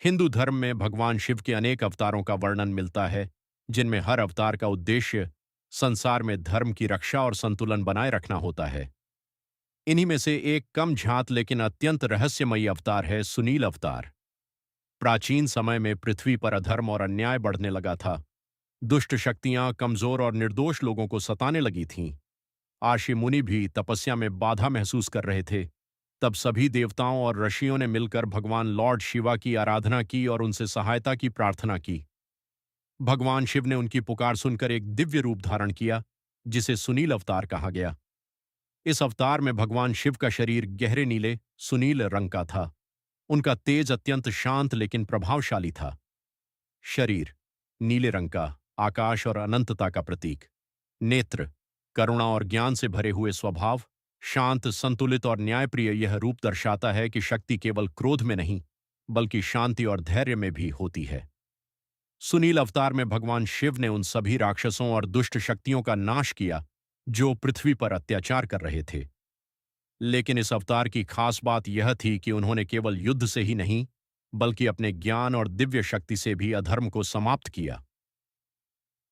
हिंदू धर्म में भगवान शिव के अनेक अवतारों का वर्णन मिलता है, जिनमें हर अवतार का उद्देश्य संसार में धर्म की रक्षा और संतुलन बनाए रखना होता है। इन्हीं में से एक कम झांत लेकिन अत्यंत रहस्यमयी अवतार है सुनील अवतार। प्राचीन समय में पृथ्वी पर अधर्म और अन्याय बढ़ने लगा था। दुष्ट शक्तियां कमजोर और निर्दोष लोगों को सताने लगी थीं। आशी मुनि भी तपस्या में बाधा महसूस कर रहे थे। तब सभी देवताओं और ऋषियों ने मिलकर भगवान लॉर्ड शिवा की आराधना की और उनसे सहायता की प्रार्थना की। भगवान शिव ने उनकी पुकार सुनकर एक दिव्य रूप धारण किया, जिसे सुनील अवतार कहा गया। इस अवतार में भगवान शिव का शरीर गहरे नीले सुनील रंग का था। उनका तेज अत्यंत शांत लेकिन प्रभावशाली था। शरीर नीले रंग का, आकाश और अनंतता का प्रतीक। नेत्र करुणा और ज्ञान से भरे हुए स्वभाव। शांत, संतुलित और न्यायप्रिय यह रूप दर्शाता है कि शक्ति केवल क्रोध में नहीं, बल्कि शांति और धैर्य में भी होती है। सुनील अवतार में भगवान शिव ने उन सभी राक्षसों और दुष्ट शक्तियों का नाश किया जो पृथ्वी पर अत्याचार कर रहे थे। लेकिन इस अवतार की खास बात यह थी कि उन्होंने केवल युद्ध से ही नहीं, बल्कि अपने ज्ञान और दिव्य शक्ति से भी अधर्म को समाप्त किया।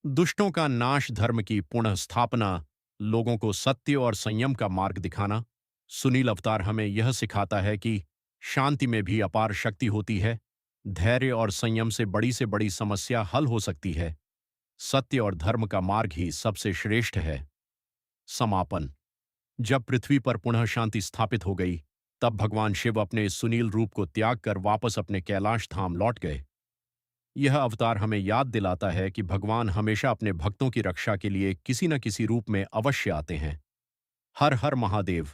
दुष्टों का नाश, धर्म की पुनः स्थापना, लोगों को सत्य और संयम का मार्ग दिखाना। सुनील अवतार हमें यह सिखाता है कि शांति में भी अपार शक्ति होती है। धैर्य और संयम से बड़ी समस्या हल हो सकती है। सत्य और धर्म का मार्ग ही सबसे श्रेष्ठ है। समापन। जब पृथ्वी पर पुनः शांति स्थापित हो गई, तब भगवान शिव अपने इस सुनील रूप को त्याग कर वापस अपने कैलाश धाम लौट गए। यह अवतार हमें याद दिलाता है कि भगवान हमेशा अपने भक्तों की रक्षा के लिए किसी न किसी रूप में अवश्य आते हैं। हर हर महादेव।